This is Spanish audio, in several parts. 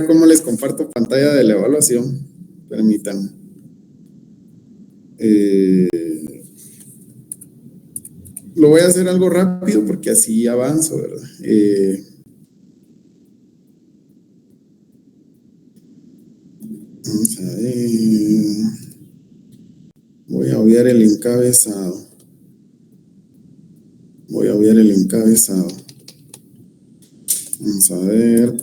ver cómo les comparto pantalla de la evaluación. Permítanme. Lo voy a hacer algo rápido porque así avanzo, ¿verdad? Vamos a ver. Voy a obviar el encabezado. Vamos a ver.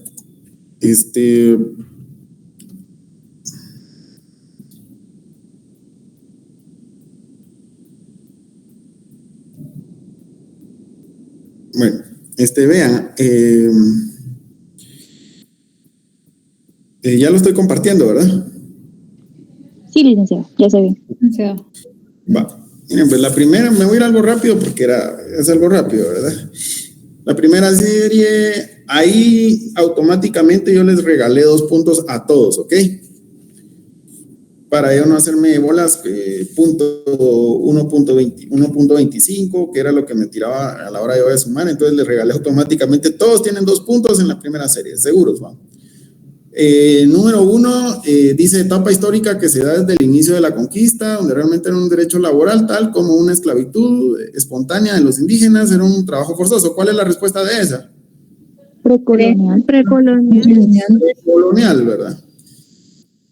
Bueno, vea, ya lo estoy compartiendo, ¿verdad? Sí, licenciado, ya se ve. Va. Miren, pues la primera, me voy a ir algo rápido porque es algo rápido, ¿verdad? La primera serie, ahí automáticamente yo les regalé 2 puntos a todos, ¿ok? Para yo no hacerme bolas, punto 1.25, que era lo que me tiraba a la hora de sumar, entonces les regalé automáticamente, todos tienen 2 puntos en la primera serie, seguros, ¿va? Número 1, dice etapa histórica que se da desde el inicio de la conquista, donde realmente era un derecho laboral, tal como una esclavitud espontánea de los indígenas, era un trabajo forzoso. ¿Cuál es la respuesta de esa? Precolonial, ¿verdad?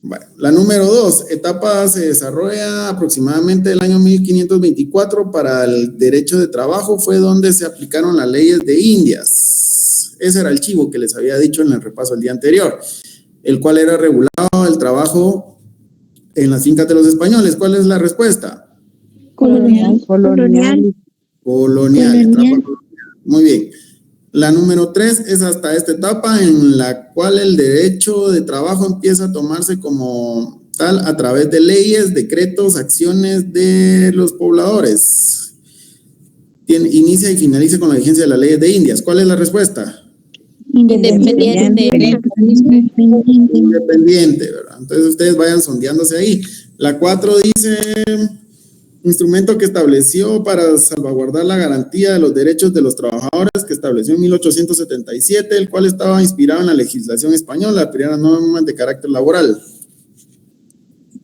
Bueno, la número 2, etapa se desarrolla aproximadamente el año 1524 para el derecho de trabajo, fue donde se aplicaron las leyes de Indias. Ese era el chivo que les había dicho en el repaso el día anterior, el cual era regulado el trabajo en las fincas de los españoles. ¿Cuál es la respuesta? Colonial. Muy bien. La número 3 es hasta esta etapa en la cual el derecho de trabajo empieza a tomarse como tal a través de leyes, decretos, acciones de los pobladores. Inicia y finaliza con la vigencia de las leyes de Indias. ¿Cuál es la respuesta? Independiente, ¿verdad? Entonces ustedes vayan sondeándose ahí. La 4 dice instrumento que estableció para salvaguardar la garantía de los derechos de los trabajadores, que estableció en 1877, el cual estaba inspirado en la legislación española, la primera norma de carácter laboral.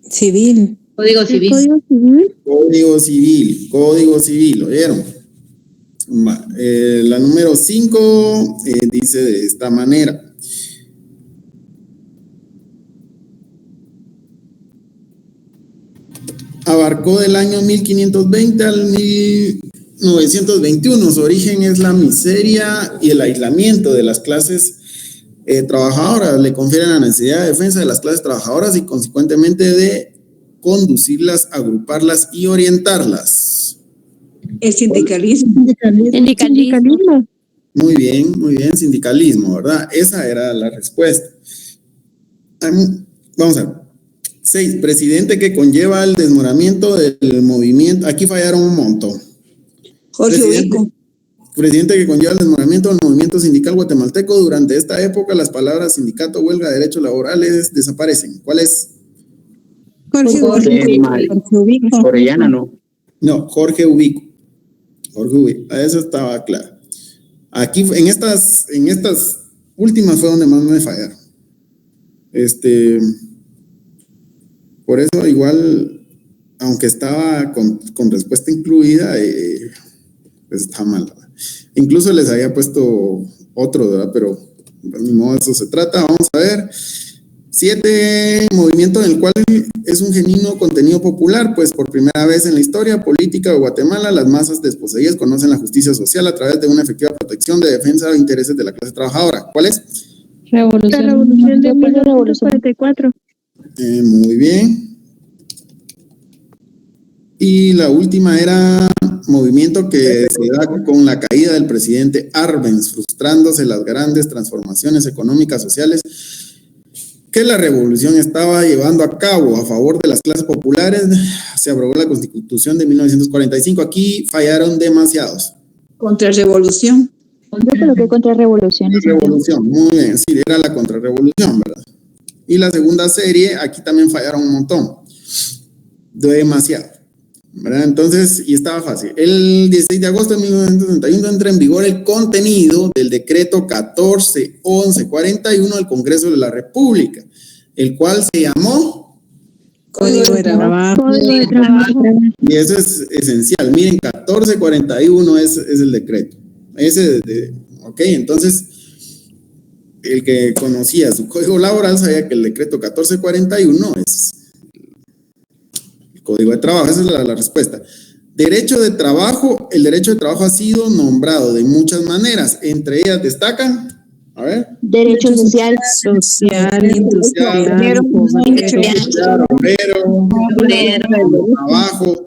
Civil. Código Civil, ¿lo vieron? La número 5 dice de esta manera. Abarcó del año 1520 al 1921. Su origen es la miseria y el aislamiento de las clases trabajadoras. Le confiere la necesidad de defensa de las clases trabajadoras y consecuentemente de conducirlas, agruparlas y orientarlas. El sindicalismo. Muy bien, sindicalismo, ¿verdad? Esa era la respuesta. Vamos a ver. 6, presidente que conlleva el desmoramiento del movimiento. Aquí fallaron un montón. Jorge Ubico. Presidente que conlleva el desmoramiento del movimiento sindical guatemalteco. Durante esta época las palabras sindicato, huelga, derechos laborales desaparecen. ¿Cuál es? Jorge Ubico. Orellana no. No, Jorge Ubico. Eso estaba claro. Aquí en estas últimas fue donde más me fallaron. Por eso igual, aunque estaba con respuesta incluida, pues está mal, ¿verdad? Incluso les había puesto otro, ¿verdad? Pero ni modo, de eso se trata. Vamos a ver. 7, movimiento en el cual es un genuino contenido popular, pues por primera vez en la historia política de Guatemala, las masas desposeídas conocen la justicia social a través de una efectiva protección de defensa de intereses de la clase trabajadora. ¿Cuál es? La revolución de 1944. Muy bien. Y la última era movimiento que se da con la caída del presidente Arbenz, frustrándose las grandes transformaciones económicas sociales que la revolución estaba llevando a cabo a favor de las clases populares. Se aprobó la Constitución de 1945. Aquí fallaron demasiados. Contrarrevolución. Yo coloqué contrarrevolución. Revolución, muy bien, sí, era la contrarrevolución, ¿verdad? Y la segunda serie, aquí también fallaron un montón. Demasiado. ¿verdad? Entonces, y estaba fácil. El 16 de agosto de 1961 entra en vigor el contenido del decreto 141141 del Congreso de la República, el cual se llamó Código de trabajo. Código de trabajo. y eso es esencial. Miren, 1441 es el decreto. Ok, entonces, el que conocía su código laboral sabía que el decreto 1441 es el código de trabajo. Esa es la respuesta. Derecho de trabajo. El derecho de trabajo ha sido nombrado de muchas maneras. Entre ellas destacan, a ver. Derecho social. Social, industrial, Obrero, trabajo.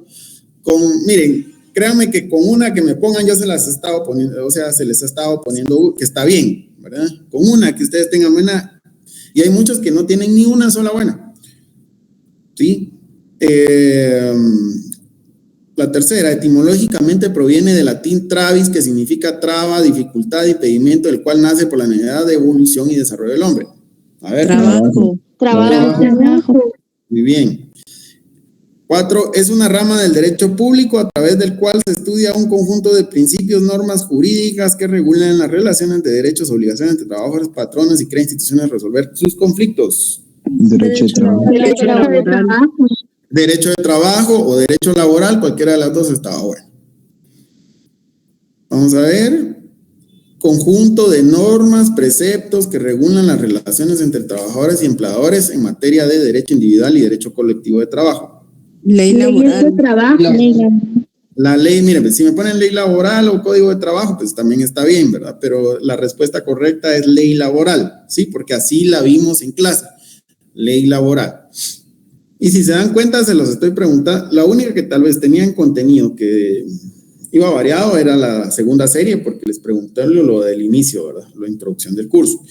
Miren, créanme que con una que me pongan yo se las he estado poniendo, o sea, se les ha estado poniendo que está bien, ¿verdad? Con una que ustedes tengan buena, y hay muchos que no tienen ni una sola buena, ¿sí? La tercera, etimológicamente proviene del latín travis, que significa traba, dificultad, impedimento, el cual nace por la necesidad de evolución y desarrollo del hombre. A ver. Trabajo. Muy bien. 4, es una rama del derecho público a través del cual se estudia un conjunto de principios, normas jurídicas que regulan las relaciones de derechos, obligaciones entre trabajadores, patrones y crea instituciones resolver sus conflictos. Derecho de trabajo. Derecho de trabajo o derecho laboral, cualquiera de las dos estaba bueno. Vamos a ver. Conjunto de normas, preceptos que regulan las relaciones entre trabajadores y empleadores en materia de derecho individual y derecho colectivo de trabajo. Ley laboral. La ley, miren, si me ponen ley laboral o código de trabajo, pues también está bien, ¿verdad? Pero la respuesta correcta es ley laboral, ¿sí? Porque así la vimos en clase. Ley laboral. Y si se dan cuenta, se los estoy preguntando, la única que tal vez tenía en contenido que iba variado era la segunda serie, porque les pregunté lo del inicio, ¿verdad? La introducción del curso.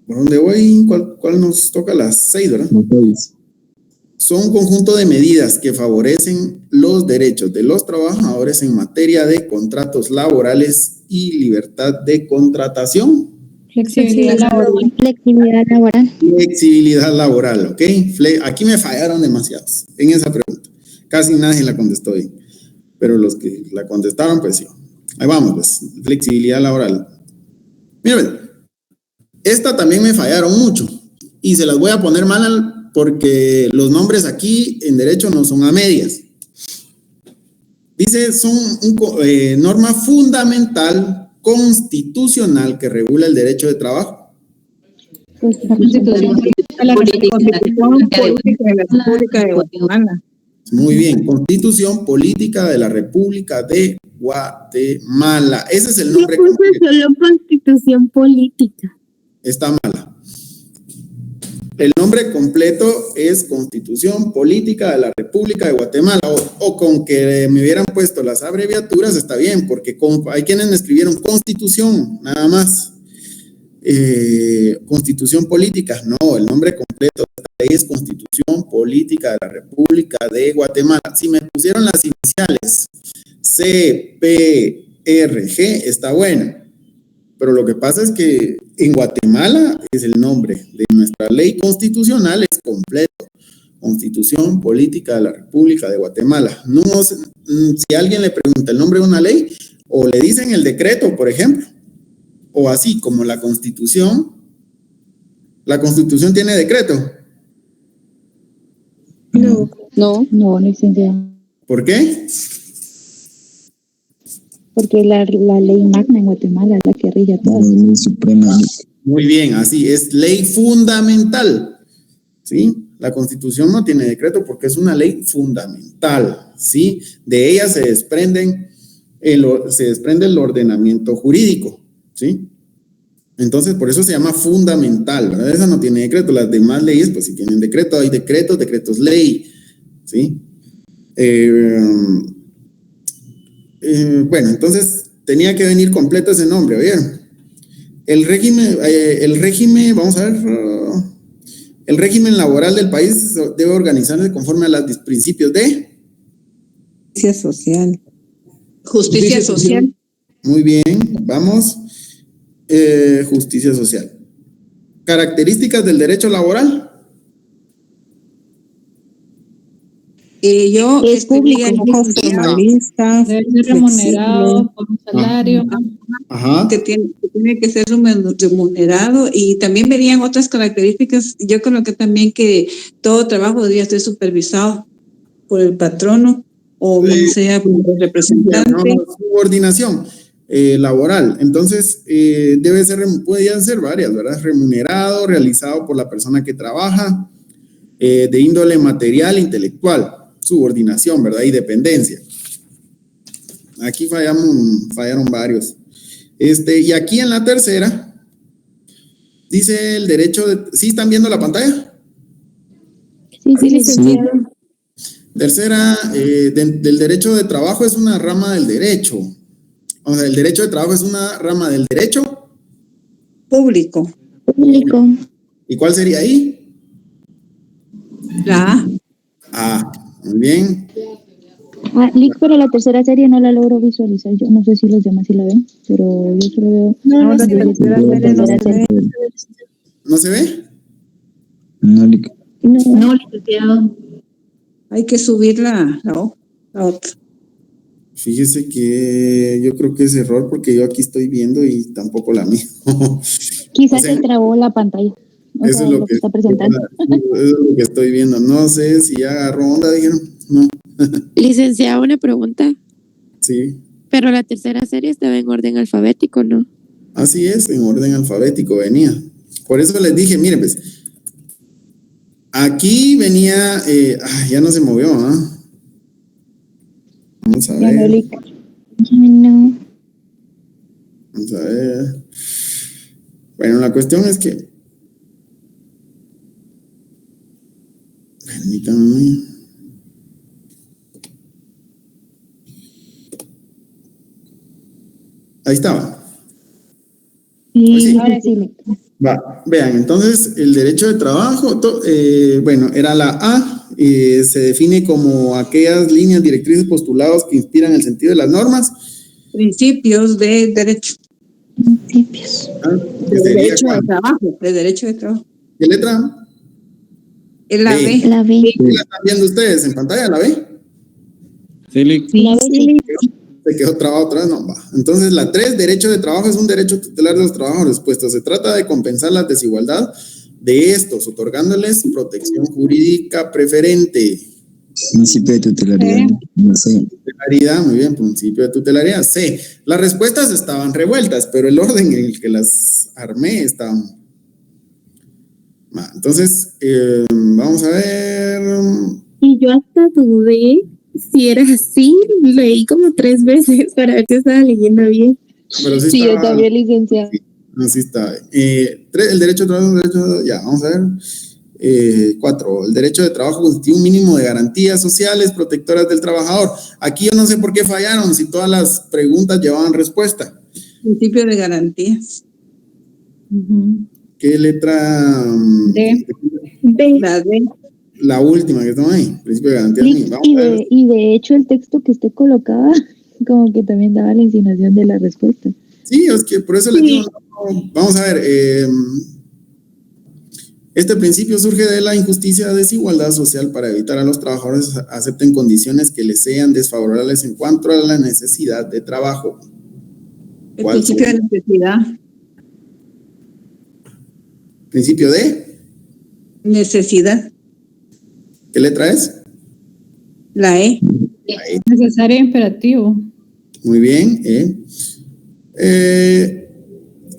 ¿Por dónde voy? ¿Cuál nos toca? Las 6, ¿verdad? Son un conjunto de medidas que favorecen los derechos de los trabajadores en materia de contratos laborales y libertad de contratación. Flexibilidad laboral. Flexibilidad laboral, ¿ok? Aquí me fallaron demasiados en esa pregunta. Casi nadie la contestó bien. Pero los que la contestaron, pues sí. Ahí vamos, pues. Flexibilidad laboral. Miren, esta también me fallaron mucho. Y se las voy a poner mal porque los nombres aquí en derecho no son a medias. Dice, son norma fundamental constitucional que regula el derecho de trabajo. La Constitución Política de la República de Guatemala. Muy bien, Constitución Política de la República de Guatemala. Ese es el nombre. Yo puse solo Constitución Política. Está mala. El nombre completo es Constitución Política de la República de Guatemala, o con que me hubieran puesto las abreviaturas está bien, porque hay quienes me escribieron Constitución, nada más. Constitución Política, no, el nombre completo es Constitución Política de la República de Guatemala. Si me pusieron las iniciales CPRG, está bueno. Pero lo que pasa es que en Guatemala es el nombre de nuestra ley constitucional, es completo. Constitución Política de la República de Guatemala. No, si alguien le pregunta el nombre de una ley, o le dicen el decreto, por ejemplo, o así como la Constitución tiene decreto. No, licenciado. ¿Por qué? Porque la ley magna en Guatemala es la que rige a todas. La ley suprema. Muy bien, así es ley fundamental, ¿sí? La Constitución no tiene decreto porque es una ley fundamental, ¿sí? De ella se desprende el ordenamiento jurídico, ¿sí? Entonces, por eso se llama fundamental, ¿verdad? Esa no tiene decreto. Las demás leyes, pues sí tienen decreto. Hay decretos ley, ¿sí? Bueno, entonces tenía que venir completo ese nombre, ¿vieron? El régimen, vamos a ver, el régimen laboral del país debe organizarse conforme a los principios de justicia social. Justicia social. Muy bien, vamos. Justicia social. Características del derecho laboral. Yo Es escribía público. formalista, Debe ser remunerado por un salario. Ajá. que tiene que ser remunerado, y también venían otras características. Yo creo que también que todo trabajo debía ser supervisado por el patrono o bien sea por el representante. Subordinación laboral. Entonces, podían ser varias, ¿verdad? Remunerado, realizado por la persona que trabaja, de índole material, intelectual, subordinación, ¿verdad? Y dependencia. Aquí fallaron varios. Y aquí en la tercera, dice el derecho de... ¿Sí están viendo la pantalla? Sí, licenciado. Tercera, del derecho de trabajo es una rama del derecho. O sea, el derecho de trabajo es una rama del derecho Público. ¿Y cuál sería ahí? La Muy bien. Lick, pero la tercera serie no la logro visualizar. Yo no sé si los demás sí la ven, pero yo solo veo. No, la tercera serie no se ve. ¿No se ve? No, licenciado. Hay que subir la otra. Fíjese que yo creo que es error porque yo aquí estoy viendo y tampoco la miro. quizás se trabó la pantalla. Eso es lo que está presentando. Eso es lo que estoy viendo. No sé si ya agarró onda, dijeron. No. Licenciado, una pregunta. Sí. Pero la tercera serie estaba en orden alfabético, ¿no? Así es, en orden alfabético venía. Por eso les dije, miren, pues, aquí venía, ya no se movió, ¿ah? Vamos a ver. Ya no, Lick. No. Vamos a ver. Bueno, la cuestión es que... Permítanme. Ahí estaba. Sí, sí. ahora sí, Lick. Va, vean, entonces el derecho de trabajo, bueno, era la A, se define como aquellas líneas directrices postulados que inspiran el sentido de las normas. Principios de derecho. Principios. Que sería Derecho de trabajo. De derecho de trabajo. ¿Qué letra? Es la B. La B. ¿La están viendo ustedes en pantalla? ¿La B? Sí, Lick. La B, sí. Se quedó trabado otra vez, no, va. Entonces la 3, derecho de trabajo, es un derecho tutelar de los trabajadores, puesto se trata de compensar la desigualdad de estos, otorgándoles protección jurídica preferente. Principio de tutelaridad. No sé. Tutelaridad, muy bien, principio de tutelaridad. C. Las respuestas estaban revueltas, pero el orden en el que las armé estaban. Entonces, vamos a ver. Y yo hasta dudé si era así, leí como 3 veces para ver si estaba leyendo bien. Pero sí, Sí, yo estaba, también, licenciado. así está. 3, el derecho de trabajo, ya, vamos a ver. 4, el derecho de trabajo constituye un mínimo de garantías sociales protectoras del trabajador. Aquí yo no sé por qué fallaron, si todas las preguntas llevaban respuesta. Principio de garantías. ¿Qué letra? D. La D. La última que estamos ahí, principio de garantías. Lick, Vamos a ver. y de hecho el texto que usted colocaba como que también daba la insinuación de la respuesta. Sí, es que por eso les digo, no, vamos a ver, este principio surge de la injusticia de desigualdad social para evitar a los trabajadores acepten condiciones que les sean desfavorables en cuanto a la necesidad de trabajo. El principio de necesidad. ¿Principio de? Necesidad. ¿Qué letra es? La E. Necesario e imperativo. Muy bien.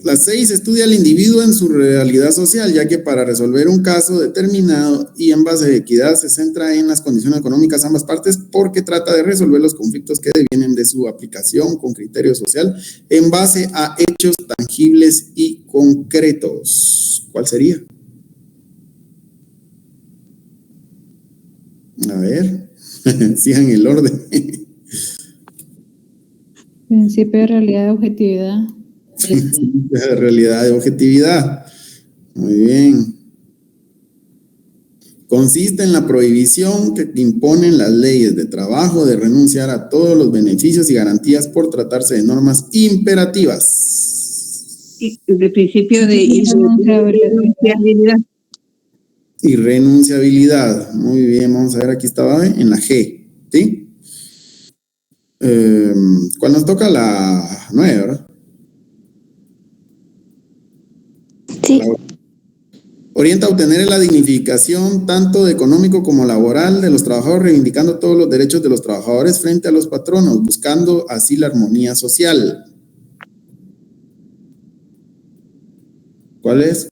La 6, estudia al individuo en su realidad social, ya que para resolver un caso determinado y en base de equidad se centra en las condiciones económicas de ambas partes, porque trata de resolver los conflictos que devienen de su aplicación con criterio social en base a hechos tangibles y concretos. ¿Cuál sería? A ver, sigan el orden. Principio de realidad y objetividad. De realidad y objetividad. Muy bien. Consiste en la prohibición que imponen las leyes de trabajo de renunciar a todos los beneficios y garantías por tratarse de normas imperativas. Y el principio de irrenunciabilidad. y renunciabilidad. Muy bien, vamos a ver, aquí estaba en la G, ¿sí? ¿Cuál nos toca? La 9, ¿verdad? Sí. Orienta a obtener la dignificación tanto económico como laboral de los trabajadores, reivindicando todos los derechos de los trabajadores frente a los patronos, buscando así la armonía social. ¿Cuál es?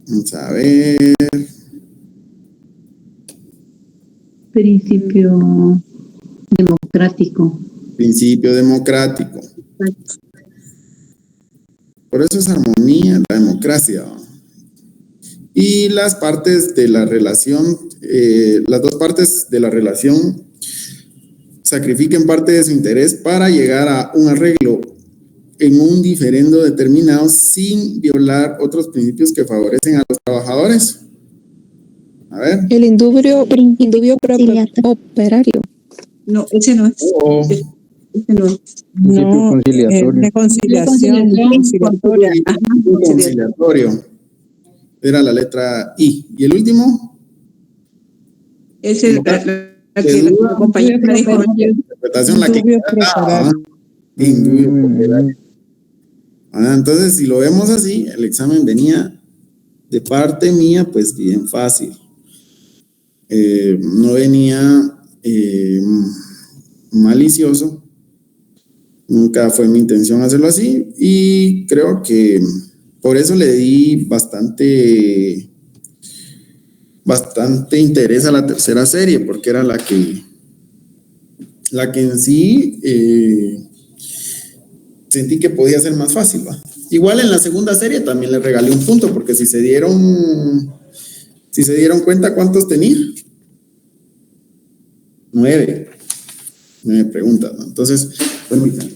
Vamos a ver. Principio democrático. Principio democrático. Por eso es armonía, la democracia. Y las partes de la relación, las dos partes de la relación sacrifiquen parte de su interés para llegar a un arreglo en un diferendo determinado sin violar otros principios que favorecen a los trabajadores. A ver. El indubio operario. No, ese no es. Ese no es. Principio conciliatorio. De conciliación. Conciliatoria. Ajá, Conciliatorio. Era la letra I. ¿Y el último? Ese es la que la compañera me dijo. Interpretación, la que indubio operario. Entonces, si lo vemos así, el examen venía de parte mía, pues bien fácil. No venía malicioso. Nunca fue mi intención hacerlo así. Y creo que por eso le di bastante interés a la tercera serie, porque era la que en sí sentí que podía ser más fácil, ¿va? Igual en la segunda serie también le regalé un punto, porque si se dieron cuenta, ¿cuántos tenía? 9 preguntas, ¿no? Entonces, permítanme.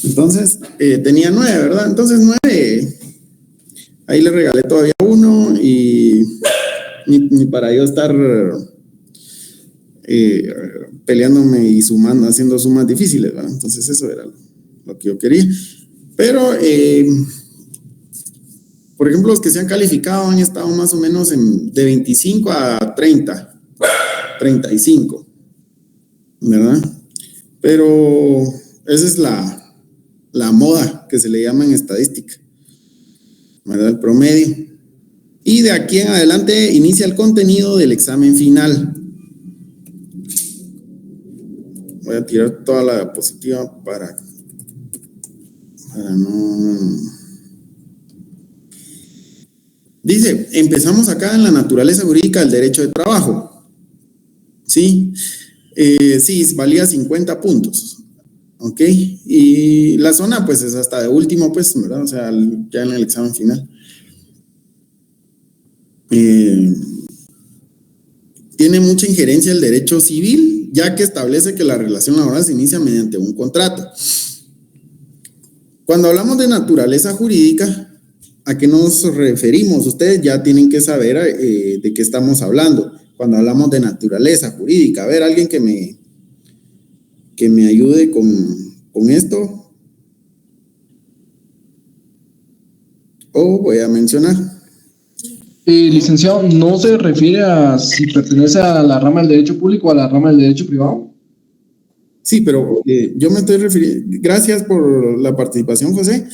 Entonces, tenía 9, ¿verdad? Entonces, 9, ahí le regalé todavía uno y ni para yo estar peleándome y sumando, haciendo sumas difíciles, ¿verdad? Entonces, eso era lo que yo quería. Pero, por ejemplo, los que se han calificado han estado más o menos de 25 a 30, 35, ¿verdad? Pero esa es la moda que se le llama en estadística, ¿verdad? El promedio. Y de aquí en adelante inicia el contenido del examen final. Voy a tirar toda la diapositiva para no... Dice, empezamos acá en la naturaleza jurídica del derecho de trabajo. ¿Sí? Sí, valía 50 puntos. ¿Ok? Y la zona, pues, es hasta de último, pues, ¿verdad? O sea, ya en el examen final. Tiene mucha injerencia el derecho civil, ya que establece que la relación laboral se inicia mediante un contrato. Cuando hablamos de naturaleza jurídica, ¿a qué nos referimos? Ustedes ya tienen que saber de qué estamos hablando. Cuando hablamos de naturaleza jurídica, a ver, alguien que me ayude con esto. Voy a mencionar. Licenciado, ¿no se refiere a si pertenece a la rama del derecho público o a la rama del derecho privado? Sí, pero yo me estoy refiriendo, gracias por la participación, José,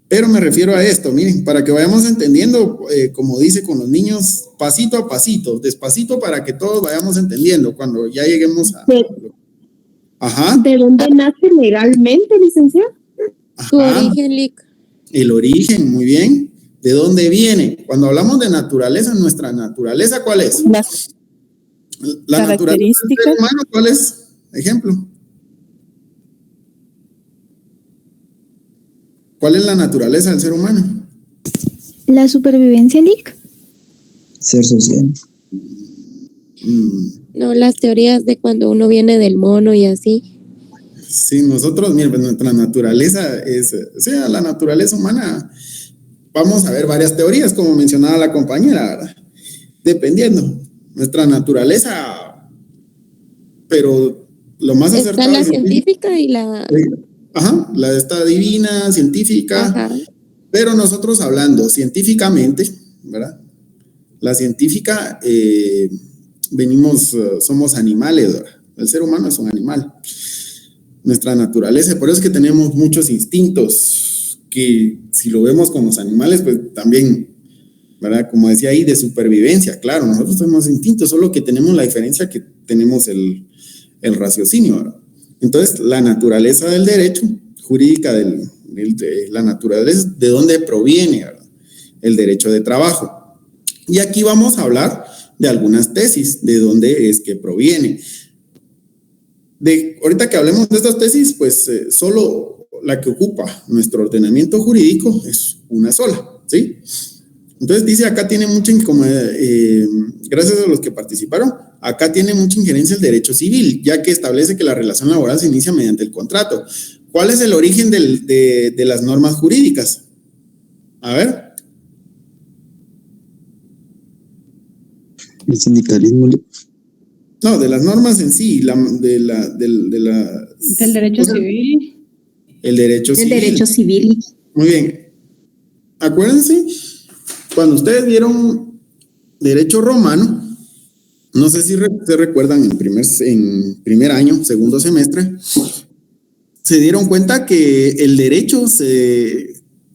pero me refiero a esto, miren, para que vayamos entendiendo, como dice con los niños, pasito a pasito, despacito, para que todos vayamos entendiendo cuando ya lleguemos a... Ajá. ¿De dónde nace legalmente, licenciado? Su origen, Lic. El origen, muy bien. ¿De dónde viene? Cuando hablamos de naturaleza, nuestra naturaleza, ¿cuál es? La naturaleza del ser humano, ¿cuál es? Ejemplo. ¿Cuál es la naturaleza del ser humano? La supervivencia, Lic. Ser social. No, las teorías de cuando uno viene del mono y así. Sí, nosotros, mira, pues nuestra naturaleza es, o sea, la naturaleza humana, vamos a ver varias teorías, como mencionaba la compañera, ¿verdad? Dependiendo. nuestra naturaleza, pero lo más Está acertado la es científica y la... ajá, la esta divina, científica, Ajá. pero nosotros hablando científicamente, ¿verdad? La científica, somos animales, ¿verdad? El ser humano es un animal. Nuestra naturaleza, por eso es que tenemos muchos instintos, que si lo vemos con los animales, pues también, ¿verdad? Como decía ahí, de supervivencia, claro, nosotros tenemos instintos, solo que tenemos la diferencia que tenemos el raciocinio, ¿verdad? Entonces, la naturaleza del derecho, jurídica de la naturaleza, ¿de dónde proviene, ¿verdad? El derecho de trabajo. Y aquí vamos a hablar de algunas tesis, de dónde es que proviene. Ahorita que hablemos de estas tesis, pues solo la que ocupa nuestro ordenamiento jurídico es una sola, ¿sí? Entonces dice, acá tiene mucha, gracias a los que participaron, acá tiene mucha injerencia el derecho civil, ya que establece que la relación laboral se inicia mediante el contrato. ¿Cuál es el origen de las normas jurídicas? A ver. El sindicalismo. No, de las normas en sí, Del derecho civil. El derecho civil. El derecho civil. Muy bien. Acuérdense, cuando ustedes vieron derecho romano, no sé si se recuerdan en primer año, segundo semestre, se dieron cuenta que el derecho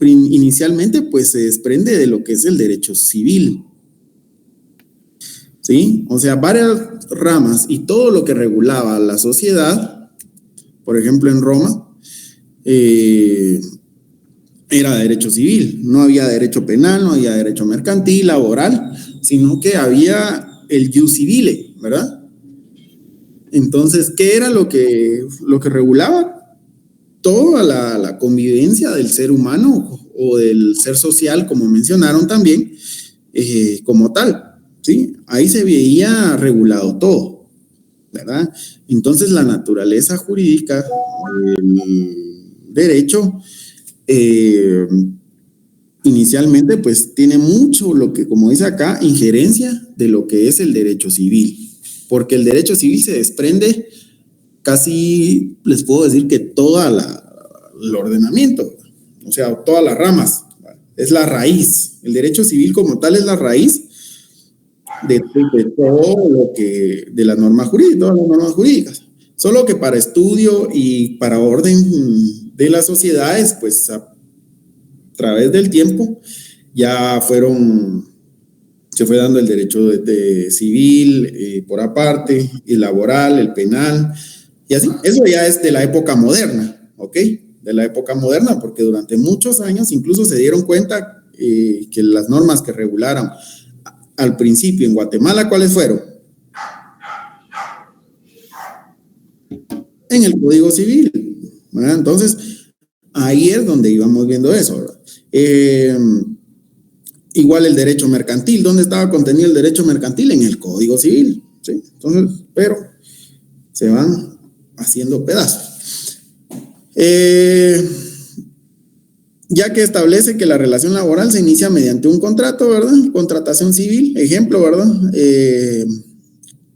inicialmente pues se desprende de lo que es el derecho civil. ¿Sí? O sea, varias ramas y todo lo que regulaba la sociedad, por ejemplo en Roma, era derecho civil, no había derecho penal, no había derecho mercantil, laboral, sino que había el jus civile, ¿verdad? Entonces, ¿qué era lo que regulaba? Toda la convivencia del ser humano o del ser social, como mencionaron también, como tal. ¿Sí? Ahí se veía regulado todo, ¿verdad? Entonces la naturaleza jurídica del derecho inicialmente pues tiene mucho lo que, como dice acá, injerencia de lo que es el derecho civil, porque el derecho civil se desprende casi, les puedo decir que todo el ordenamiento, o sea, todas las ramas, es la raíz. El derecho civil como tal es la raíz de todo lo que, de las normas jurídicas, todas las normas jurídicas. Solo que para estudio y para orden de las sociedades, pues a través del tiempo ya se fue dando el derecho de civil por aparte, el laboral, el penal, y así. Eso ya es de la época moderna, ¿ok? De la época moderna, porque durante muchos años incluso se dieron cuenta que las normas que regularon al principio en Guatemala, ¿cuáles fueron? En el Código Civil, ¿verdad? Entonces, ahí es donde íbamos viendo eso, ¿verdad? Igual el derecho mercantil, ¿dónde estaba contenido el derecho mercantil? En el Código Civil, ¿sí? Entonces, pero se van haciendo pedazos. Ya que establece que la relación laboral se inicia mediante un contrato, ¿verdad? Contratación civil, ejemplo, ¿verdad?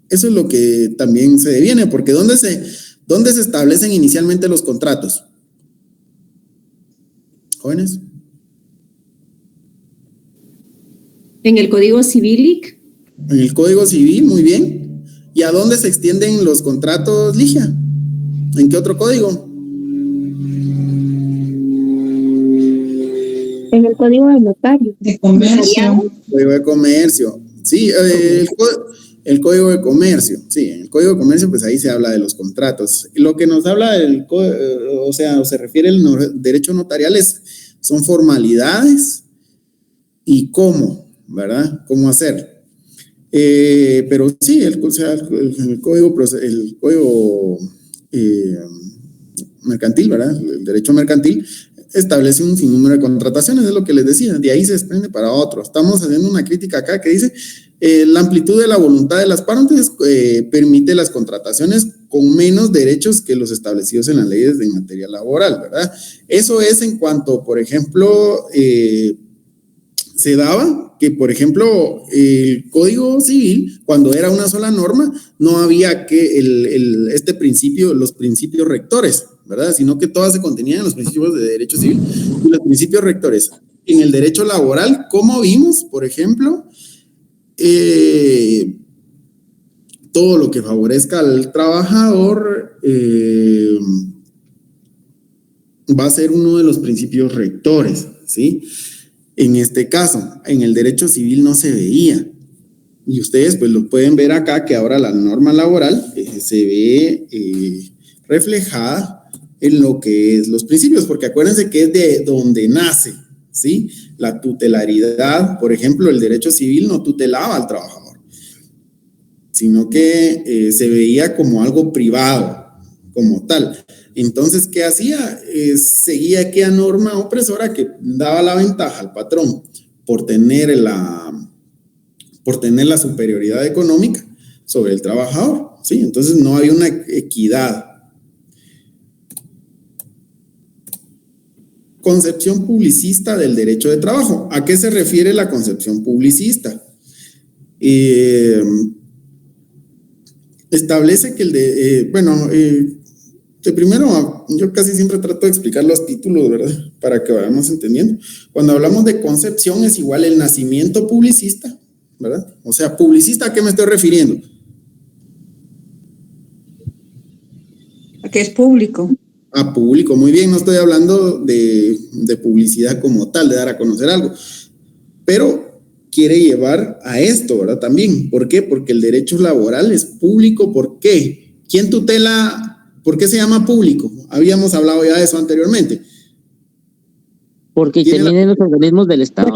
Eso es lo que también se deviene, porque ¿dónde se establecen inicialmente los contratos? ¿Jóvenes? En el Código Civil. En el Código Civil, muy bien. ¿Y a dónde se extienden los contratos, Ligia? ¿En qué otro código? En el código de notario. De comercio. Código de comercio. Sí, el Código de Comercio. Sí, en el Código de Comercio, pues ahí se habla de los contratos. Lo que nos habla o sea, se refiere al derecho notarial son formalidades y cómo, ¿verdad? Cómo hacer. Pero sí, el código mercantil, ¿verdad? El derecho mercantil establece un sinnúmero de contrataciones, es lo que les decía, de ahí se desprende para otro. Estamos haciendo una crítica acá que dice, la amplitud de la voluntad de las partes permite las contrataciones con menos derechos que los establecidos en las leyes de materia laboral, ¿verdad? Eso es en cuanto, por ejemplo, se daba que, por ejemplo, el Código Civil, cuando era una sola norma, no había que este principio, los principios rectores, ¿verdad? Sino que todas se contenían en los principios de derecho civil y los principios rectores. En el derecho laboral, ¿cómo vimos? Por ejemplo, todo lo que favorezca al trabajador va a ser uno de los principios rectores, ¿sí? En este caso, en el derecho civil no se veía. Y ustedes pues lo pueden ver acá, que ahora la norma laboral se ve reflejada en lo que es los principios, porque acuérdense que es de donde nace, ¿sí? La tutelaridad, por ejemplo, el derecho civil no tutelaba al trabajador, sino que se veía como algo privado, como tal. Entonces, ¿qué hacía? Seguía aquella norma opresora que daba la ventaja al patrón por tener la superioridad económica sobre el trabajador, ¿sí? Entonces, no había una equidad. Concepción publicista del derecho de trabajo. ¿A qué se refiere la concepción publicista? Establece que que primero, yo casi siempre trato de explicar los títulos, ¿verdad? Para que vayamos entendiendo. Cuando hablamos de concepción es igual el nacimiento publicista, ¿verdad? O sea, publicista, ¿a qué me estoy refiriendo? A que es público. A público, muy bien, no estoy hablando de publicidad como tal, de dar a conocer algo, pero quiere llevar a esto, ¿verdad? También, ¿por qué? Porque el derecho laboral es público, ¿por qué? ¿Quién tutela? ¿Por qué se llama público? Habíamos hablado ya de eso anteriormente. Porque intervienen los organismos del Estado.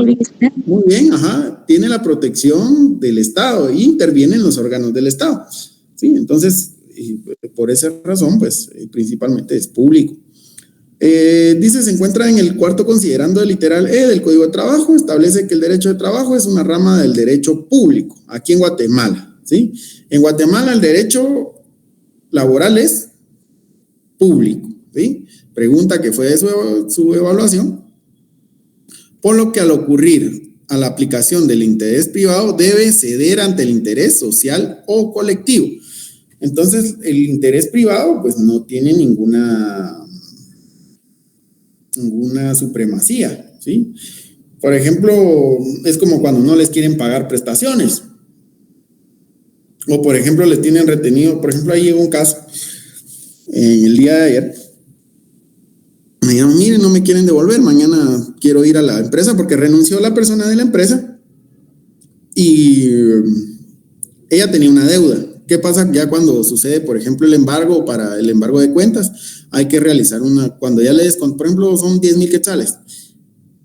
Muy bien, ajá, tiene la protección del Estado y intervienen los órganos del Estado, ¿sí? Entonces, por esa razón, pues, principalmente es público. Dice, se encuentra en el cuarto considerando el literal E del Código de Trabajo, establece que el derecho de trabajo es una rama del derecho público, aquí en Guatemala, ¿sí? En Guatemala el derecho laboral es público, ¿sí? Pregunta que fue de su evaluación, por lo que al ocurrir a la aplicación del interés privado debe ceder ante el interés social o colectivo. Entonces, el interés privado pues no tiene ninguna supremacía, ¿sí? Por ejemplo, es como cuando no les quieren pagar prestaciones. O, por ejemplo, les tienen retenido. Por ejemplo, ahí llegó un caso el día de ayer. Me dijeron, miren, no me quieren devolver, mañana quiero ir a la empresa porque renunció la persona de la empresa y ella tenía una deuda. ¿Qué pasa ya cuando sucede, por ejemplo, el embargo? Para el embargo de cuentas hay que realizar cuando ya le descontó, por ejemplo, son 10,000 quetzales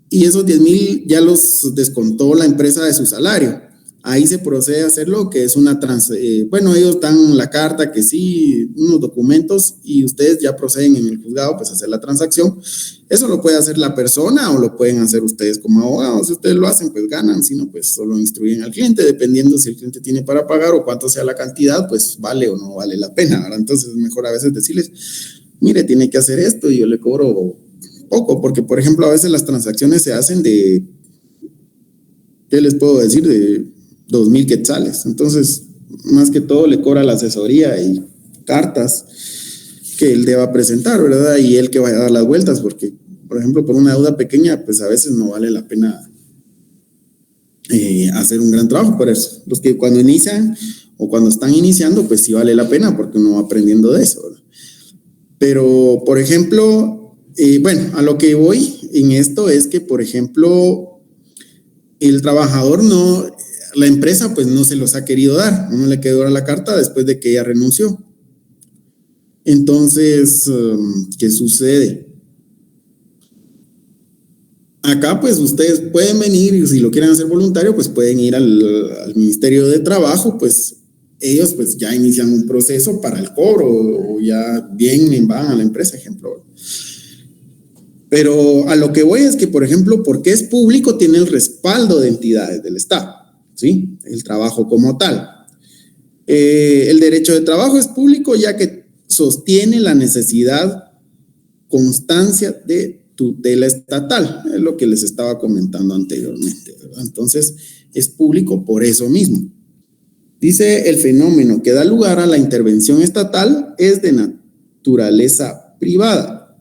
y esos 10,000 ya los descontó la empresa de su salario. Ahí se procede a hacer lo que es ellos dan la carta que sí, unos documentos y ustedes ya proceden en el juzgado pues a hacer la transacción. Eso lo puede hacer la persona o lo pueden hacer ustedes como abogados. Si ustedes lo hacen pues ganan, si no pues solo instruyen al cliente, dependiendo si el cliente tiene para pagar o cuánto sea la cantidad, pues vale o no vale la pena, ¿verdad? Entonces es mejor a veces decirles, mire, tiene que hacer esto y yo le cobro poco, porque por ejemplo a veces las transacciones se hacen ¿qué les puedo decir? De 2,000 quetzales. Entonces, más que todo le cobra la asesoría y cartas que él deba presentar, ¿verdad? Y él que vaya a dar las vueltas, porque, por ejemplo, por una deuda pequeña, pues a veces no vale la pena hacer un gran trabajo. Por eso, los que cuando inician o cuando están iniciando, pues sí vale la pena porque uno va aprendiendo de eso, ¿verdad? Pero, por ejemplo, a lo que voy en esto es que, por ejemplo, el trabajador la empresa pues no se los ha querido dar, no le quedó la carta después de que ella renunció. Entonces, ¿qué sucede? Acá pues ustedes pueden venir y si lo quieren hacer voluntario pues pueden ir al Ministerio de Trabajo, pues ellos pues ya inician un proceso para el cobro o ya van a la empresa, ejemplo. Pero a lo que voy es que, por ejemplo, porque es público, tiene el respaldo de entidades del Estado, ¿sí? El trabajo como tal. El derecho de trabajo es público ya que sostiene la necesidad, constancia de tutela estatal, es lo que les estaba comentando anteriormente, ¿verdad? Entonces, es público por eso mismo. Dice, el fenómeno que da lugar a la intervención estatal es de naturaleza privada.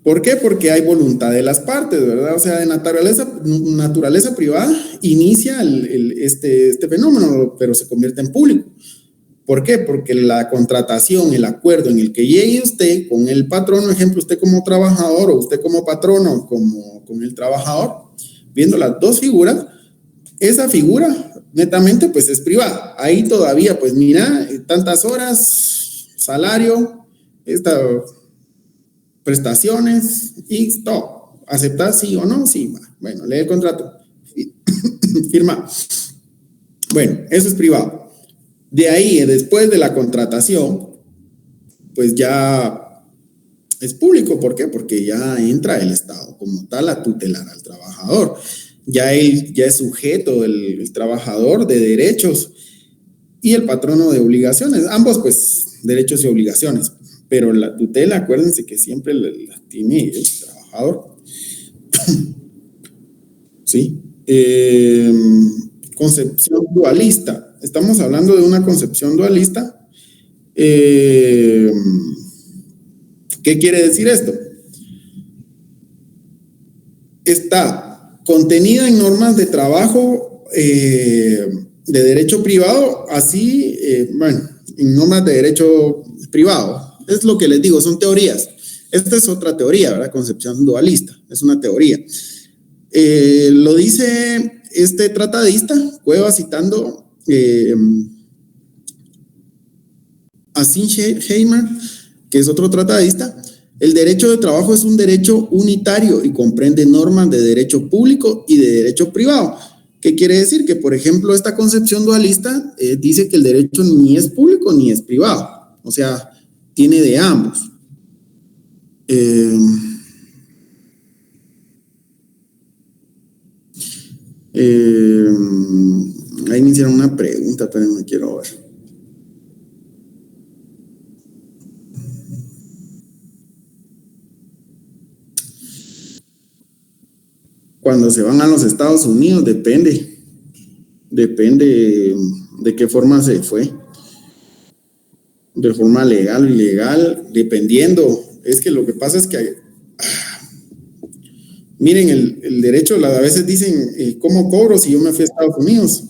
¿Por qué? Porque hay voluntad de las partes, ¿verdad? O sea, de naturaleza privada inicia este fenómeno, pero se convierte en público. ¿Por qué? Porque la contratación, el acuerdo en el que llegue usted con el patrono, ejemplo, usted como trabajador o usted como patrono, con el trabajador, viendo las dos figuras, esa figura netamente pues es privada. Ahí todavía pues mira, tantas horas, salario, prestaciones y todo. ¿Aceptar sí o no? Sí. Bueno, lee el contrato. Firma. Bueno, eso es privado. De ahí, después de la contratación, pues ya es público. ¿Por qué? Porque ya entra el Estado como tal a tutelar al trabajador. Ya es sujeto el trabajador de derechos y el patrono de obligaciones. Ambos, pues, derechos y obligaciones. Pero la tutela, acuérdense que siempre la tiene el trabajador. ¿Sí? Concepción dualista. Estamos hablando de una concepción dualista. ¿Qué quiere decir esto? Está contenida en normas de trabajo de derecho privado, así, en normas de derecho privado. Es lo que les digo, son teorías. Esta es otra teoría, ¿verdad? Concepción dualista, es una teoría. Lo dice este tratadista, Cuevas, citando a Sinsheimer, que es otro tratadista. El derecho de trabajo es un derecho unitario y comprende normas de derecho público y de derecho privado. ¿Qué quiere decir? Que, por ejemplo, esta concepción dualista dice que el derecho ni es público ni es privado. O sea, tiene de ambos. Ahí me hicieron una pregunta, pero no quiero ver. Cuando se van a los Estados Unidos, depende de qué forma se fue. De forma legal o ilegal, dependiendo. Es que lo que pasa es que miren, el derecho, a veces dicen, ¿cómo cobro si yo me fui a Estados Unidos?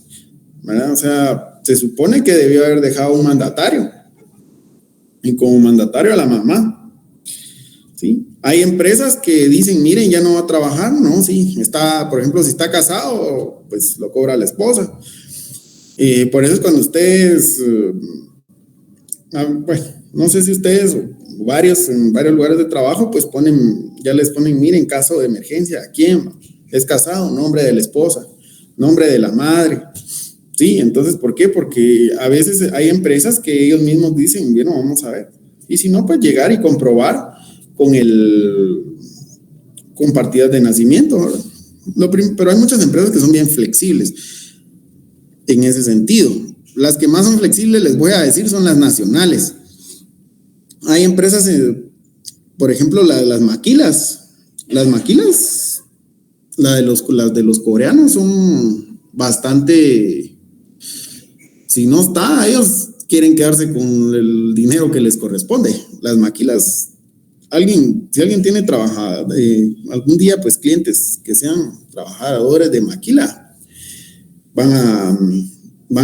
¿Verdad? O sea, se supone que debió haber dejado un mandatario. Y como mandatario a la mamá. ¿Sí? Hay empresas que dicen, miren, ya no va a trabajar, ¿no? Sí, por ejemplo, si está casado, pues lo cobra la esposa. Por eso es cuando ustedes, bueno, no sé si ustedes en varios lugares de trabajo, pues ya les ponen, miren, caso de emergencia, ¿a quién es casado? Nombre de la esposa, nombre de la madre. Sí, entonces, ¿por qué? Porque a veces hay empresas que ellos mismos dicen, bueno, vamos a ver. Y si no, pues llegar y comprobar con partidas de nacimiento, ¿verdad? Pero hay muchas empresas que son bien flexibles en ese sentido. Las que más son flexibles, les voy a decir, son las nacionales. Hay empresas, por ejemplo, las maquilas. Las maquilas, las de los coreanos son bastante... Si no está, ellos quieren quedarse con el dinero que les corresponde. Las maquilas... Si alguien tiene algún día, pues clientes que sean trabajadores de maquila, van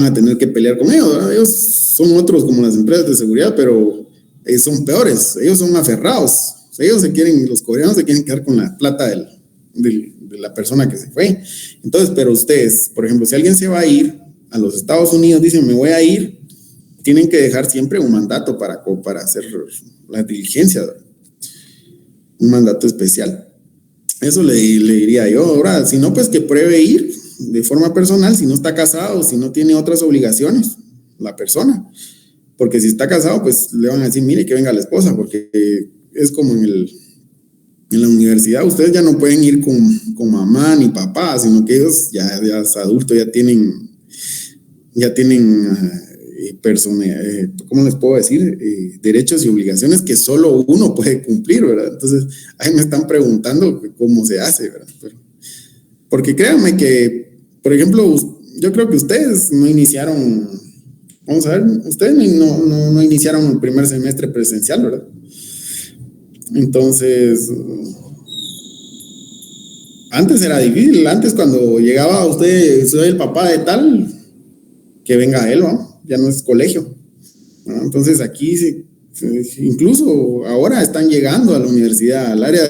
a tener que pelear con ellos, ¿verdad? Ellos son otros como las empresas de seguridad, pero son peores, ellos son aferrados, los coreanos se quieren quedar con la plata de la persona que se fue. Entonces, pero ustedes, por ejemplo, si alguien se va a ir a los Estados Unidos, dicen, me voy a ir, tienen que dejar siempre un mandato para hacer la diligencia, ¿verdad? Un mandato especial. Eso le diría yo. Ahora, si no, pues que pruebe ir de forma personal, si no está casado, si no tiene otras obligaciones, la persona. Porque si está casado, pues le van a decir, mire, que venga la esposa, porque es como en la universidad, ustedes ya no pueden ir con mamá ni papá, sino que ellos ya es adulto, ya tienen ¿cómo les puedo decir? Derechos y obligaciones que solo uno puede cumplir, ¿verdad? Entonces, ahí me están preguntando cómo se hace, ¿verdad? Porque créanme que, por ejemplo, yo creo que ustedes no iniciaron, vamos a ver, ustedes no iniciaron el primer semestre presencial, ¿verdad? Entonces, antes era difícil, antes cuando llegaba usted, soy el papá de tal, que venga él, ¿no? Ya no es colegio, ¿no? Entonces aquí, incluso ahora están llegando a la universidad, al área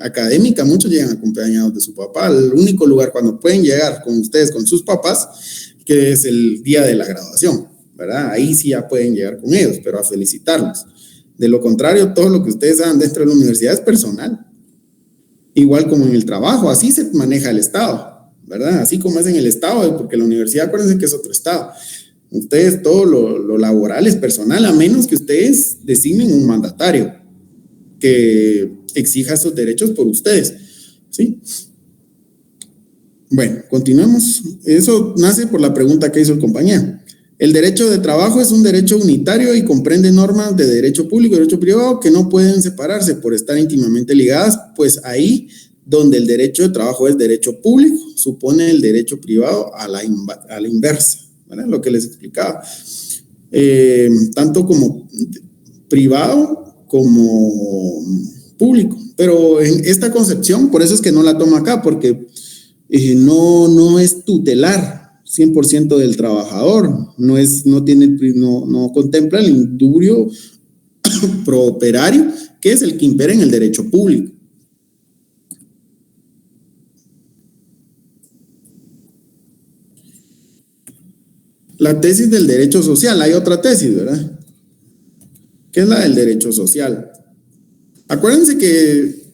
académica, muchos llegan acompañados de su papá. El único lugar cuando pueden llegar con ustedes, con sus papás, que es el día de la graduación, ¿verdad? Ahí sí ya pueden llegar con ellos, pero a felicitarlos. De lo contrario, todo lo que ustedes hagan dentro de la universidad es personal. Igual como en el trabajo, así se maneja el Estado, ¿verdad? Así como es en el Estado, porque la universidad, acuérdense que es otro Estado. Ustedes, todo lo laboral es personal, a menos que ustedes designen un mandatario que exija esos derechos por ustedes, ¿sí? Bueno, continuemos. Eso nace por la pregunta que hizo el compañero. El derecho de trabajo es un derecho unitario y comprende normas de derecho público y derecho privado que no pueden separarse por estar íntimamente ligadas, pues ahí donde el derecho de trabajo es derecho público, supone el derecho privado a la inversa, ¿verdad? Lo que les explicaba. Tanto como privado como público. Pero en esta concepción, por eso es que no la toma acá, porque no es tutelar 100% del trabajador, no contempla el indubio prooperario, que es el que impera en el derecho público. La tesis del derecho social, hay otra tesis, ¿verdad? ¿Qué es la del derecho social? Acuérdense que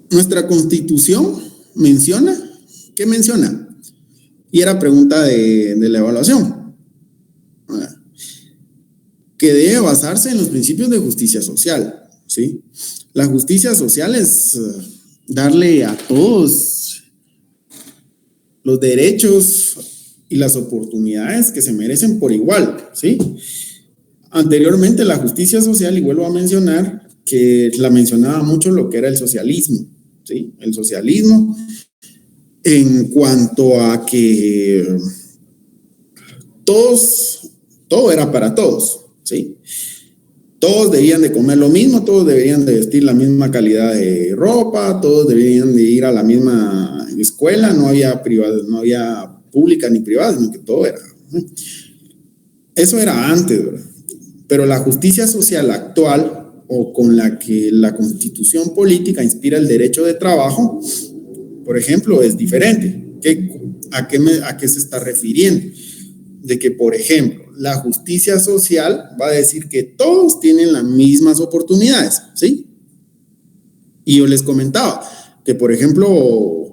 nuestra Constitución menciona, ¿qué menciona? Y era pregunta de la evaluación, que debe basarse en los principios de justicia social, ¿sí? La justicia social es darle a todos los derechos y las oportunidades que se merecen por igual, ¿sí? Anteriormente la justicia social, y vuelvo a mencionar, que la mencionaba mucho lo que era el socialismo, ¿sí? El socialismo en cuanto a que todo era para todos, ¿sí? Todos debían de comer lo mismo, todos deberían de vestir la misma calidad de ropa, todos deberían de ir a la misma escuela, no había pública ni privada, sino que todo era. Eso era antes, ¿verdad? Pero la justicia social actual, o con la que la Constitución política inspira el derecho de trabajo, por ejemplo, es diferente. ¿A qué se está refiriendo? De que, por ejemplo, la justicia social va a decir que todos tienen las mismas oportunidades, ¿sí? Y yo les comentaba que, por ejemplo,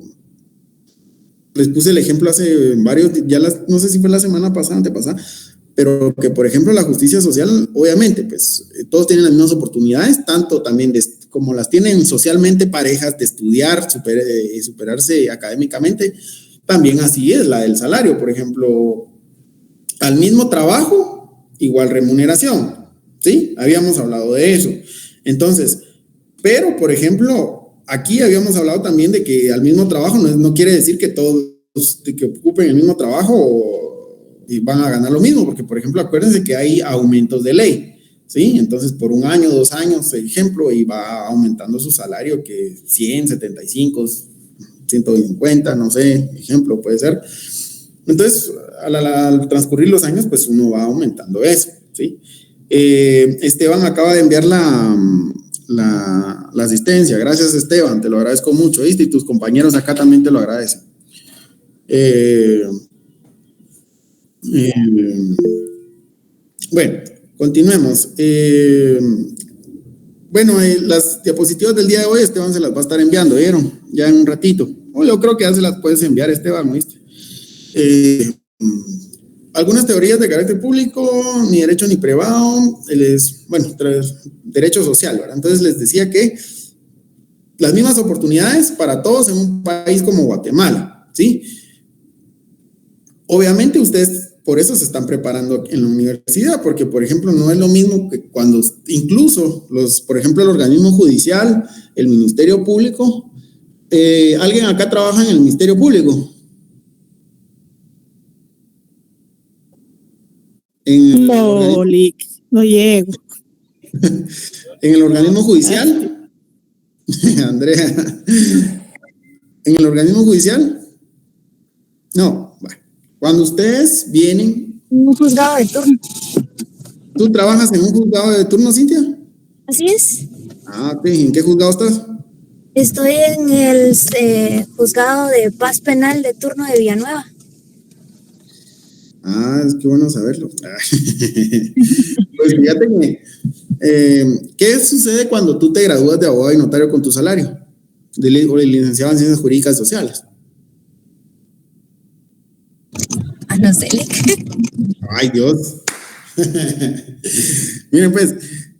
les puse el ejemplo hace varios, no sé si fue la semana pasada, antepasada, pero que, por ejemplo, la justicia social, obviamente, pues todos tienen las mismas oportunidades, tanto también como las tienen socialmente parejas de estudiar, superarse académicamente, también así es la del salario. Por ejemplo, al mismo trabajo, igual remuneración, ¿sí? Habíamos hablado de eso. Entonces, pero, por ejemplo, aquí habíamos hablado también de que al mismo trabajo no quiere decir que todos que ocupen el mismo trabajo y van a ganar lo mismo, porque, por ejemplo, acuérdense que hay aumentos de ley, ¿sí? Entonces, por 1 año, 2 años, ejemplo, y va aumentando su salario, que 100, 75, 150, no sé, ejemplo, puede ser. Entonces, al transcurrir los años, pues uno va aumentando eso, ¿sí? Esteban acaba de enviar la asistencia. Gracias, Esteban, te lo agradezco mucho, ¿viste? Y tus compañeros acá también te lo agradecen. Bueno, continuemos. Bueno, las diapositivas del día de hoy Esteban se las va a estar enviando, ¿vieron? Ya en un ratito. Yo creo que ya se las puedes enviar, Esteban, ¿viste? Algunas teorías de carácter público, ni derecho ni privado, derecho social, ¿verdad? Entonces les decía que las mismas oportunidades para todos en un país como Guatemala, ¿sí? Obviamente ustedes por eso se están preparando en la universidad, porque por ejemplo no es lo mismo que cuando incluso por ejemplo el organismo judicial, el Ministerio Público, ¿alguien acá trabaja en el Ministerio Público? No, Lick, no llego. En el organismo judicial, Andrea, en el organismo judicial, no, bueno, cuando ustedes vienen. Un juzgado de turno. ¿Tú trabajas en un juzgado de turno, Cintia? Así es. Ah, ok. ¿En qué juzgado estás? Estoy en el juzgado de paz penal de turno de Villanueva. Ah, es que bueno saberlo. Pues fíjate que, ¿qué sucede cuando tú te gradúas de abogado y notario con tu salario? De licenciado en Ciencias Jurídicas Sociales. Ah, no sé. Ay, Dios. Miren, pues,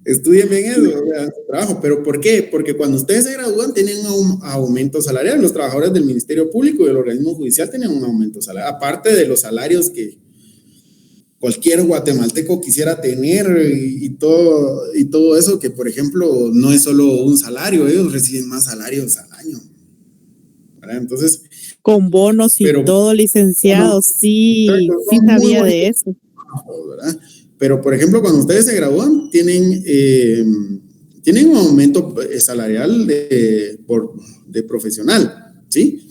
estudien bien eso, vean su trabajo. ¿Pero por qué? Porque cuando ustedes se gradúan tienen un aumento salarial. Los trabajadores del Ministerio Público y del organismo judicial tienen un aumento salarial, aparte de los salarios que cualquier guatemalteco quisiera tener y todo eso, que por ejemplo no es solo un salario, ellos reciben más salarios al año, ¿verdad? Entonces, con bonos y todo, licenciado, bueno, sí, exacto, sí sabía de eso, ¿verdad? Pero por ejemplo cuando ustedes se gradúan tienen un aumento salarial de profesional, ¿sí?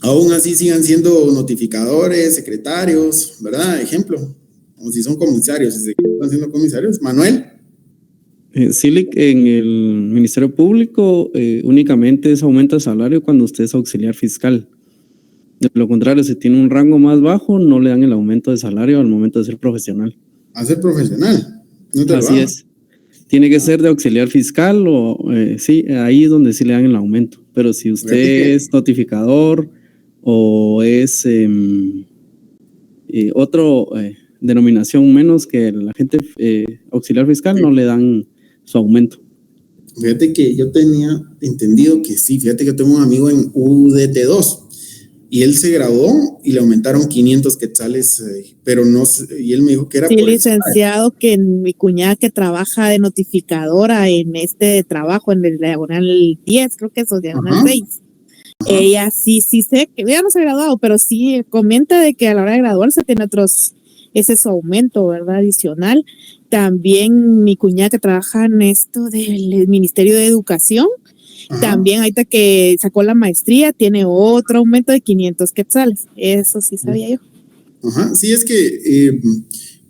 Aún así sigan siendo notificadores, secretarios, ¿verdad? Ejemplo, o si son comisarios, si están siendo comisarios. Manuel. Sí, en el Ministerio Público únicamente es aumento de salario cuando usted es auxiliar fiscal. De lo contrario, si tiene un rango más bajo, no le dan el aumento de salario al momento de ser profesional. ¿A ser profesional? ¿No te Así es. Tiene que ser de auxiliar fiscal o sí, ahí es donde sí le dan el aumento. Pero si usted es notificador o es otro denominación menos que la gente auxiliar fiscal, no le dan su aumento. Fíjate que yo tenía entendido que sí, fíjate que tengo un amigo en UDT2 y él se graduó y le aumentaron 500 quetzales, pero no, y él me dijo que era sí, por licenciado, eso. Que mi cuñada que trabaja de notificadora en este trabajo, en el diagonal 10, creo que es, o diagonal 6. Ella sí sé que ella no se ha graduado, pero sí comenta de que a la hora de graduarse tiene ese es su aumento, ¿verdad? Adicional. También mi cuñada que trabaja en esto del Ministerio de Educación, también ahorita que sacó la maestría, tiene otro aumento de 500 quetzales. Eso sí sabía yo. Ajá, sí, es que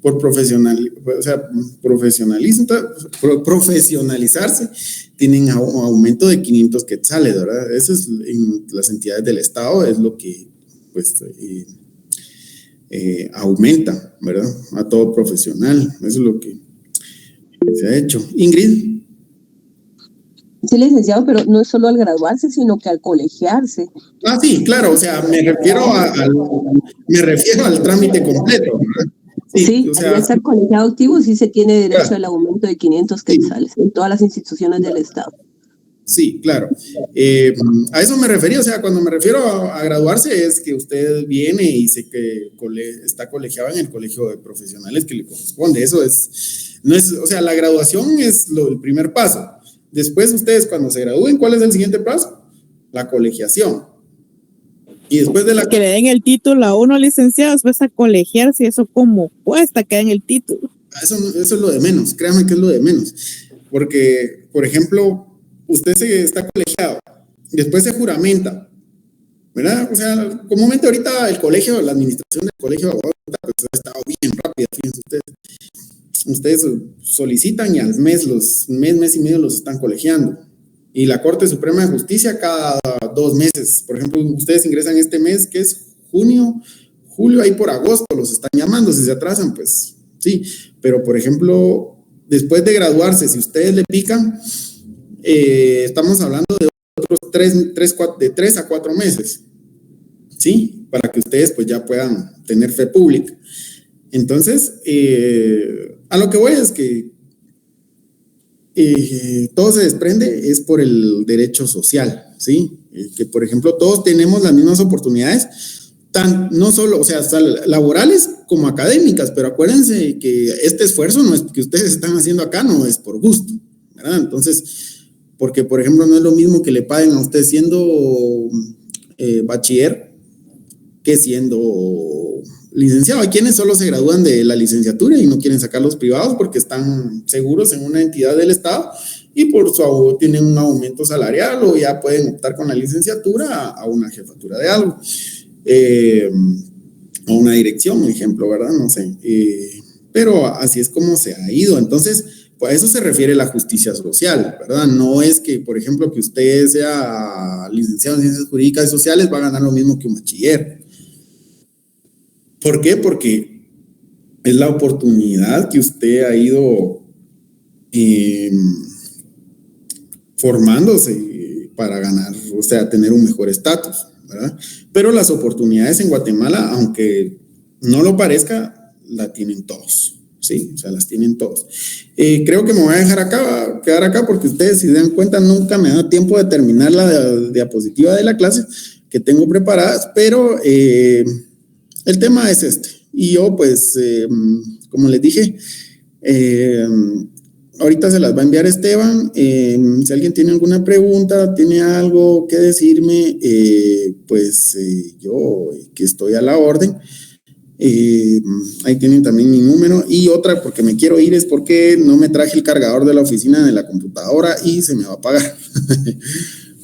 por profesionalizarse, tienen un aumento de 500 quetzales, ¿verdad? Eso es en las entidades del Estado, es lo que pues aumenta, ¿verdad? A todo profesional, eso es lo que se ha hecho. Ingrid. Sí, licenciado, pero no es solo al graduarse, sino que al colegiarse. Ah, sí, claro, o sea, me refiero al trámite completo, ¿verdad? Sí, o sea, al estar colegiado activo sí se tiene derecho al aumento de 500 quetzales en todas las instituciones del Estado. Sí, claro. A eso me refería, o sea, cuando me refiero a graduarse es que usted viene y está colegiado en el colegio de profesionales que le corresponde. Eso no es, o sea, la graduación es el primer paso. Después ustedes cuando se gradúen, ¿cuál es el siguiente paso? La colegiación. Y después de que le den el título a uno, licenciado, después a colegiarse, eso como cuesta que den el título. Eso es lo de menos, créame que es lo de menos. Porque, por ejemplo, usted está colegiado, después se juramenta, ¿verdad? O sea, comúnmente ahorita la administración del colegio de abogados pues, ha estado bien rápida, fíjense ustedes. Ustedes solicitan y al mes y medio los están colegiando. Y la Corte Suprema de Justicia cada 2 meses. Por ejemplo, ustedes ingresan este mes, que es julio, ahí por agosto los están llamando. Si se atrasan, pues sí. Pero, por ejemplo, después de graduarse, si ustedes le pican, estamos hablando de otros 3 a 4 meses. ¿Sí? Para que ustedes pues ya puedan tener fe pública. Entonces, a lo que voy es que todo se desprende es por el derecho social, ¿sí? Que por ejemplo todos tenemos las mismas oportunidades, no solo, o sea, hasta laborales como académicas, pero acuérdense que este esfuerzo no es que ustedes están haciendo acá, no es por gusto, ¿verdad? Entonces, porque por ejemplo no es lo mismo que le paguen a usted siendo bachiller que siendo licenciado. Hay quienes solo se gradúan de la licenciatura y no quieren sacar los privados porque están seguros en una entidad del Estado y tienen un aumento salarial o ya pueden optar con la licenciatura a una jefatura de algo. O una dirección, un ejemplo, ¿verdad? No sé. Pero así es como se ha ido. Entonces, pues a eso se refiere la justicia social, ¿verdad? No es que, por ejemplo, que usted sea licenciado en ciencias jurídicas y sociales va a ganar lo mismo que un bachiller. ¿Por qué? Porque es la oportunidad que usted ha ido formándose para ganar, o sea, tener un mejor estatus, ¿verdad? Pero las oportunidades en Guatemala, aunque no lo parezca, la tienen todos, ¿sí? O sea, las tienen todos. Creo que me voy a quedar acá porque ustedes, si se dan cuenta, nunca me da tiempo de terminar la diapositiva de la clase que tengo preparadas, pero el tema es este. Y yo, pues, como les dije, ahorita se las va a enviar Esteban. Si alguien tiene alguna pregunta, tiene algo que decirme, pues yo que estoy a la orden. Ahí tienen también mi número. Y otra, porque me quiero ir, es porque no me traje el cargador de la oficina de la computadora y se me va a apagar.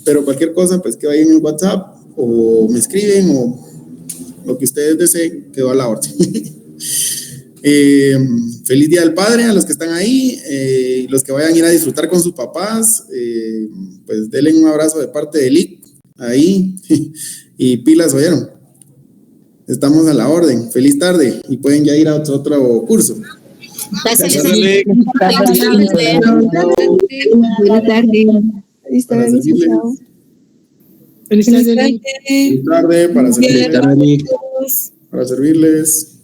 Pero cualquier cosa, pues que vayan en el WhatsApp o me escriben o lo que ustedes deseen, quedó a la orden. Feliz Día del Padre a los que están ahí, los que vayan a ir a disfrutar con sus papás, pues denle un abrazo de parte de Lick ahí y pilas, oyeron, estamos a la orden. Feliz tarde y pueden ya ir a otro curso. Gracias. Buenas tardes. Feliz tarde. Feliz tarde para servirles.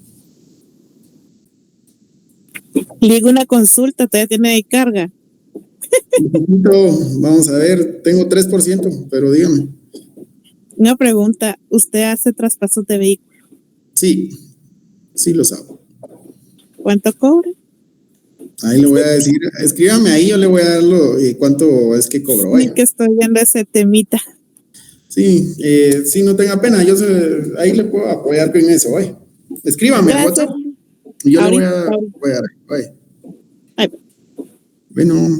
Le digo una consulta, todavía tiene de carga. Un poquito, vamos a ver, tengo 3%, pero dígame. Una pregunta, ¿usted hace traspasos de vehículo? Sí, sí los hago. ¿Cuánto cobra? Ahí le voy a decir, escríbame ahí, yo le voy a dar cuánto es que cobro hoy. Sí, que estoy viendo ese temita. Sí, sí, no tenga pena, ahí le puedo apoyar con eso hoy. Escríbame en WhatsApp. Y yo le voy a apoyar. Bueno.